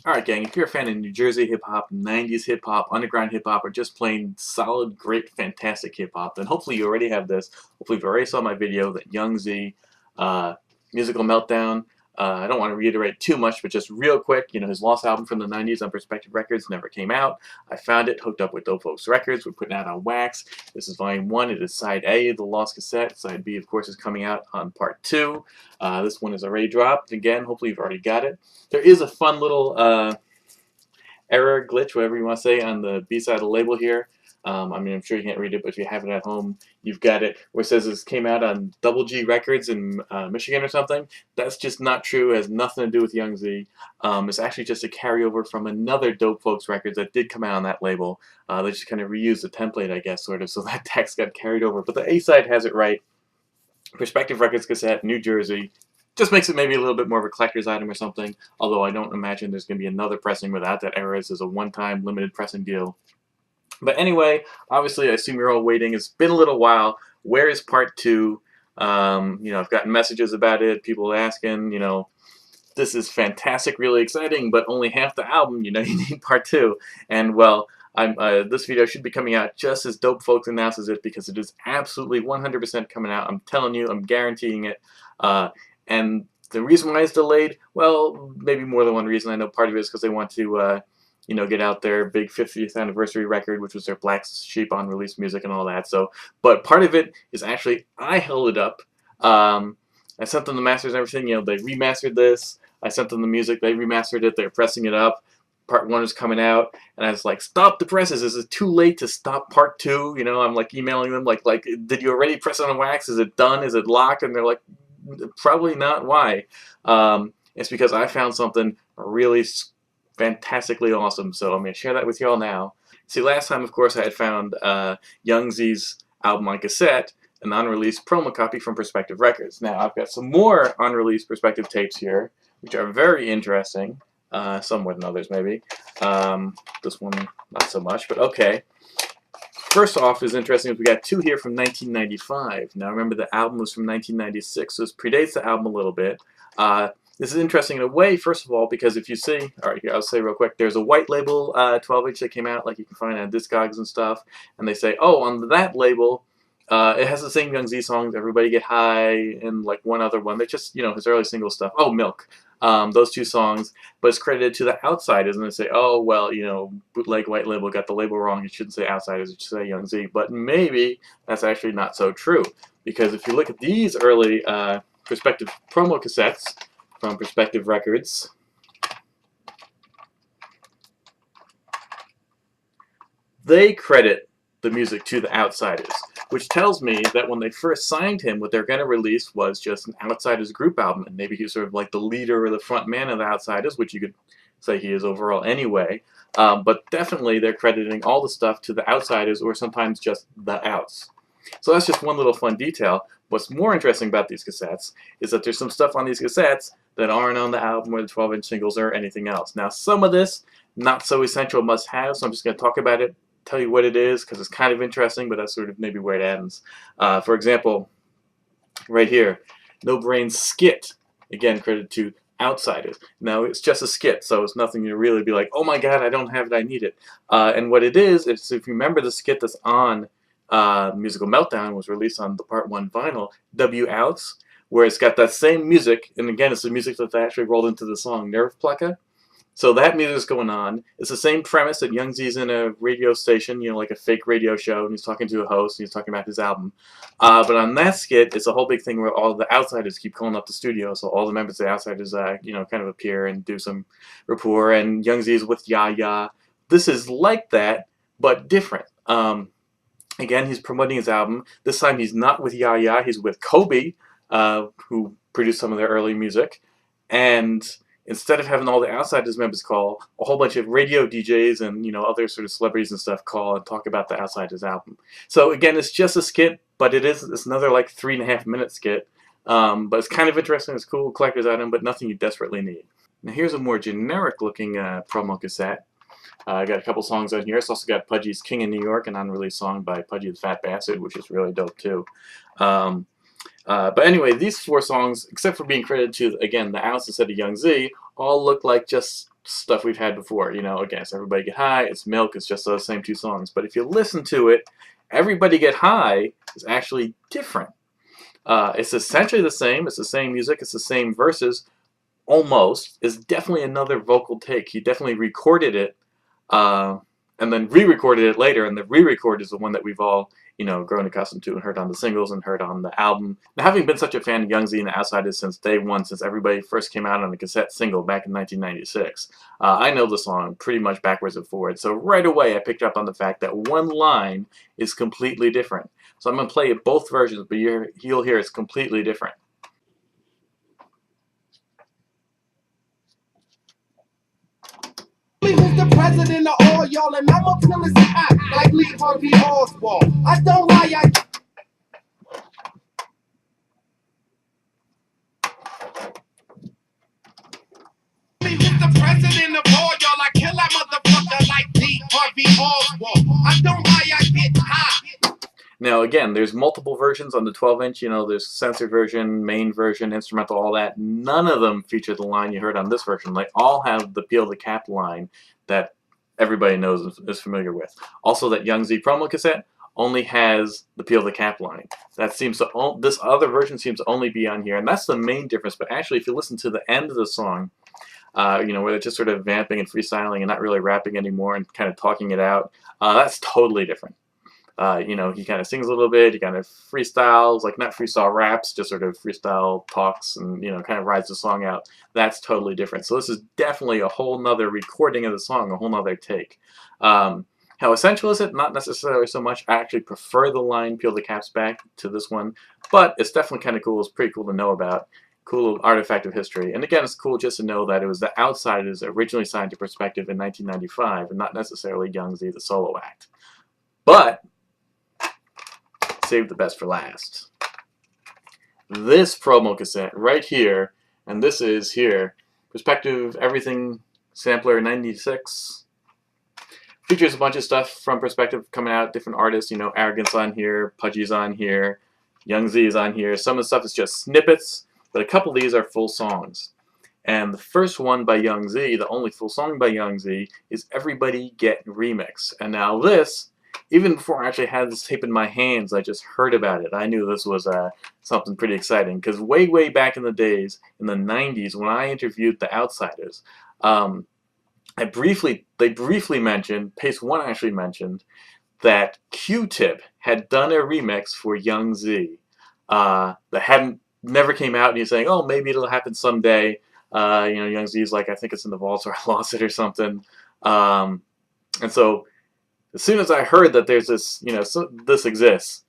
Alright gang, if you're a fan of New Jersey hip-hop, 90s hip-hop, underground hip-hop, or just plain solid, great, fantastic hip-hop, then hopefully you already have this. Hopefully you already saw my video that Young Z, uh, Musical Meltdown. I don't want to reiterate too much, but just real quick, his lost album from the 90s on Perspective Records never came out. I found it, hooked up with Dope Folks Records. We're putting it out on wax. This is volume 1. It is side A of the lost cassette. Side B, of course, is coming out on part 2. This one is already dropped. Again, hopefully you've already got it. There is a fun little error, glitch, whatever you want to say, on the B side of the label here. I'm sure you can't read it, but if you have it at home, you've got it where it says this came out on Double G Records in Michigan or something. That's just not true. It has nothing to do with Young Z. It's actually just a carryover from another Dope Folks Records that did come out on that label. They just kind of reused the template, I guess, sort of, so that text got carried over. But the A side has it right. Perspective Records cassette, New Jersey. Just makes it maybe a little bit more of a collector's item or something, although I don't imagine there's going to be another pressing without that error. This is a one-time limited pressing deal. But anyway, obviously I assume you're all waiting. It's been a little while. Where is part 2? I've gotten messages about it, people asking, this is fantastic, really exciting, but only half the album, you need part 2. And well, this video should be coming out just as Dope Folks announces it, because it is absolutely 100% coming out. I'm telling you, I'm guaranteeing it. And the reason why it's delayed, well, maybe more than one reason. I know part of it is because they want to, get out their big 50th anniversary record, which was their Black Sheep on release music and all that. So, but part of it is actually I held it up. I sent them the masters and everything. They remastered this. I sent them the music. They remastered it. They're pressing it up. Part 1 is coming out, and I was like, "Stop the presses! Is it too late to stop part 2?" I'm like emailing them, like, did you already press it on wax? Is it done? Is it locked? And they're like, probably not. Why? It's because I found something really fantastically awesome, so I'm going to share that with you all now. See, last time, of course, I had found Young Z's album on cassette, an unreleased promo copy from Perspective Records. Now, I've got some more unreleased Perspective tapes here, which are very interesting, some more than others, maybe. This one, not so much, but okay. First off is interesting, we got 2 here from 1995. Now remember, the album was from 1996, so this predates the album a little bit. This is interesting in a way, first of all, because if you see, alright, here, I'll say real quick, there's a white label 12-inch that came out, like you can find on Discogs and stuff, and they say, oh, on that label, it has the same Young Z songs, Everybody Get High, and like one other one. They're just, his early single stuff. Oh, Milk. Those 2 songs, but it's credited to the Outsiders, and they say, oh, well, bootleg white label got the label wrong. It shouldn't say Outsiders, it should say Young Z. But maybe that's actually not so true, because if you look at these early Perspective promo cassettes from Perspective Records, they credit the music to the Outsiders, which tells me that when they first signed him, what they're going to release was just an Outsiders group album, and maybe he's sort of like the leader or the front man of the Outsiders, which you could say he is overall anyway. But definitely they're crediting all the stuff to the Outsiders, or sometimes just the Outs. So that's just one little fun detail. What's more interesting about these cassettes is that there's some stuff on these cassettes that aren't on the album or the 12-inch singles or anything else. Now, some of this, not so essential must-have, so I'm just going to talk about it, tell you what it is, because it's kind of interesting, but that's sort of maybe where it ends. For example, right here, No Brain Skit, again credited to Outsiders. Now, it's just a skit, so it's nothing to really be like, oh my god, I don't have it, I need it. And what it is if you remember the skit that's on Musical Meltdown, was released on the Part 1 vinyl, W Outs, where it's got that same music, and again, it's the music that they actually rolled into the song Nerve Plucker. So that music's going on. It's the same premise that Young Z's in a radio station, like a fake radio show, and he's talking to a host, and he's talking about his album. But on that skit, it's a whole big thing where all the Outsiders keep calling up the studio, so all the members of the Outsiders, kind of appear and do some rapport, and Young Z is with Ya. This is like that, but different. Again, he's promoting his album. This time he's not with Ya, he's with Kobe, who produced some of their early music, and instead of having all the Outsiders members call, a whole bunch of radio DJs and other sort of celebrities and stuff call and talk about the Outsiders album. So again, it's just a skit, but it's another like 3.5-minute skit. But it's kind of interesting. It's a cool collector's item, but nothing you desperately need. Now here's a more generic looking promo cassette. I got a couple songs on here. It's also got Pudgy's King in New York, an unreleased song by Pudgy the Fat Bastard, which is really dope too. But anyway, these 4 songs, except for being credited to, again, the Outs instead of Young Z, all look like just stuff we've had before. You know, again, it's Everybody Get High, it's Milk, it's just those same two songs. But if you listen to it, Everybody Get High is actually different. It's essentially the same. It's the same music. It's the same verses. Almost. It's definitely another vocal take. He definitely recorded it, and then re-recorded it later. And the re-record is the one that we've all, you know, grown accustomed to and heard on the singles and heard on the album. Now, having been such a fan of Young Z and the Outsiders since day one, since Everybody first came out on a cassette single back in 1996, I know the song pretty much backwards and forwards. So right away, I picked up on the fact that one line is completely different. So I'm going to play both versions, but you'll hear it's completely different. Who's the president of all y'all, and I'm a feeling act like Lee Harvey Oswald. I don't lie, who's the president of all y'all, I kill that motherfucker like Lee Harvey Oswald. I don't lie, I get high. Now again, there's multiple versions on the 12-inch, you know, there's censored version, main version, instrumental, all that. None of them feature the line you heard on this version. They all have the Peel the Cap line that everybody knows is familiar with. Also, that Young Z promo cassette only has the Peel the Cap line. That seems to this other version seems to only be on here, and that's the main difference. But actually, if you listen to the end of the song, you know, where they're just sort of vamping and freestyling and not really rapping anymore and kind of talking it out, that's totally different. You know, he kind of sings a little bit, he kind of freestyles, like not freestyle raps, just sort of freestyle talks and, you know, kind of rides the song out. That's totally different. So this is definitely a whole nother recording of the song, a whole nother take. How essential is it? Not necessarily so much. I actually prefer the line Peel the Caps Back to this one, but it's definitely kind of cool. It's pretty cool to know about. Cool artifact of history. And again, it's cool just to know that it was the Outsiders originally signed to Perspective in 1995 and not necessarily Young Z, the solo act. But save the best for last. This promo cassette right here, and this is here, Perspective Everything Sampler 96. Features a bunch of stuff from Perspective coming out, different artists, you know, Arrogance on here, Pudgy's on here, Young Z is on here. Some of the stuff is just snippets, but a couple of these are full songs. And the first one by Young Z, the only full song by Young Z, is Everybody Get Remix. And now this, even before I actually had this tape in my hands, I just heard about it. I knew this was something pretty exciting, because way back in the days, in the 90s, when I interviewed the Outsiders, they briefly mentioned, Pace One actually mentioned, that Q-Tip had done a remix for Young Z that never came out, and he's saying, oh, maybe it'll happen someday. You know, Young Z's like, I think it's in the vaults or I lost it or something. And so as soon as I heard that there's this, you know, this exists,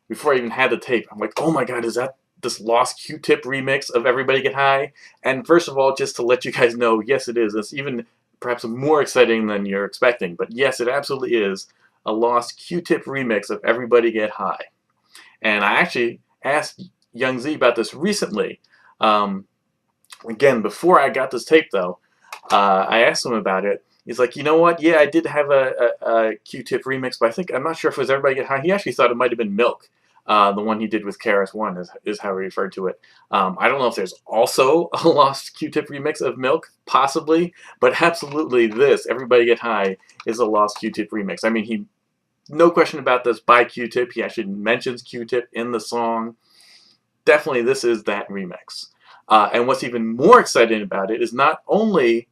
before I even had the tape, I'm like, oh my god, is that this lost Q-Tip remix of Everybody Get High? And first of all, just to let you guys know, yes, it is. It's even perhaps more exciting than you're expecting. But yes, it absolutely is a lost Q-Tip remix of Everybody Get High. And I actually asked Young Z about this recently. Again, before I got this tape, though, I asked him about it. He's like, you know what? Yeah, I did have a Q-Tip remix, but I'm not sure if it was Everybody Get High. He actually thought it might have been Milk. The one he did with KRS-One is how he referred to it. I don't know if there's also a lost Q-Tip remix of Milk, possibly, but absolutely this, Everybody Get High, is a lost Q-Tip remix. I mean, no question about this, by Q-Tip. He actually mentions Q-Tip in the song. Definitely this is that remix. And what's even more exciting about it is not only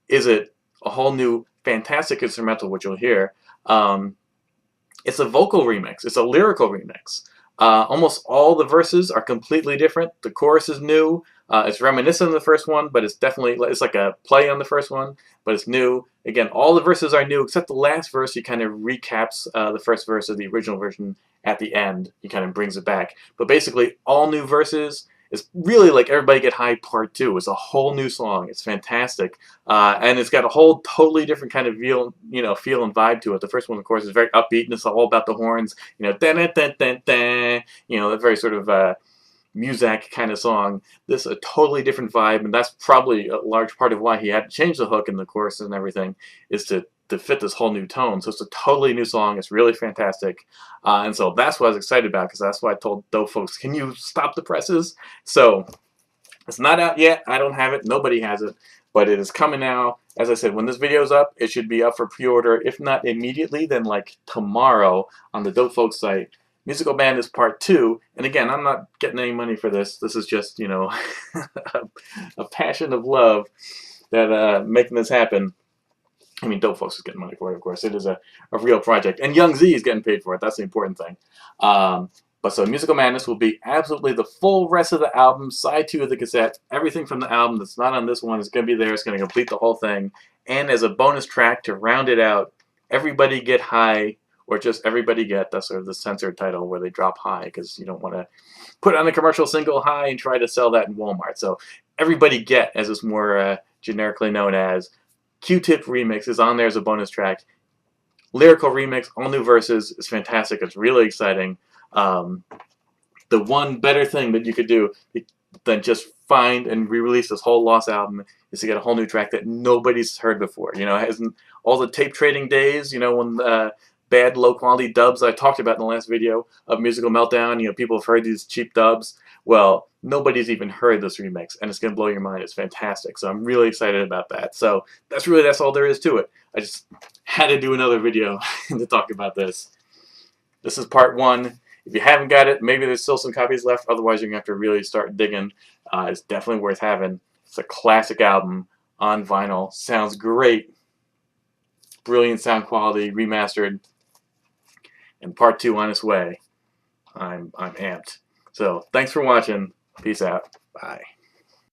is it a whole new fantastic instrumental, which you'll hear, it's a vocal remix. It's a lyrical remix. Almost all the verses are completely different. The chorus is new. It's reminiscent of the first one, but it's like a play on the first one, but it's new. Again, all the verses are new except the last verse. He kind of recaps the first verse of the original version at the end. He kind of brings it back. But basically, all new verses. It's really like Everybody Get High Part 2. It's a whole new song. It's fantastic. And it's got a whole totally different kind of feel and vibe to it. The first one, of course, is very upbeat, and it's all about the horns. You know, da-da-da-da-da, you know, that very sort of Muzak kind of song. This is a totally different vibe, and that's probably a large part of why he had to change the hook and the chorus and everything, is to fit this whole new tone. So it's a totally new song. It's really fantastic. And so that's what I was excited about, because that's why I told Dope folks, can you stop the presses? So it's not out yet. I don't have it. Nobody has it. but it is coming now. As I said, when this video is up, it should be up for pre-order. If not immediately, then like tomorrow on the Dope Folks site. Musical Madness Part 2, and again, I'm not getting any money for this. This is just, you know, a passion of love that making this happen. I mean, Dope Folks is getting money for it, of course. It is a real project. And Young Z is getting paid for it. That's the important thing. But so Musical Madness will be absolutely the full rest of the album, side 2 of the cassette. Everything from the album that's not on this one is going to be there. It's going to complete the whole thing. And as a bonus track to round it out, Everybody Get High, or just Everybody Get, that's sort of the censored title where they drop high because you don't want to put on the commercial single high and try to sell that in Walmart. So Everybody Get, as it's more generically known as, Q-Tip remix is on there as a bonus track. Lyrical remix, all new verses, is fantastic. It's really exciting. The one better thing that you could do than just find and re-release this whole Lost album is to get a whole new track that nobody's heard before. You know, it hasn't all the tape trading days, you know, when bad low quality dubs I talked about in the last video of Musical Meltdown, you know, people have heard these cheap dubs. Well, nobody's even heard this remix, and it's going to blow your mind. It's fantastic. So I'm really excited about that. So that's all there is to it. I just had to do another video to talk about this. This is part 1. If you haven't got it, maybe there's still some copies left. Otherwise, you're going to have to really start digging. It's definitely worth having. It's a classic album on vinyl. Sounds great. Brilliant sound quality, remastered. And part 2 on its way. I'm amped. So thanks for watching. Peace out. Bye.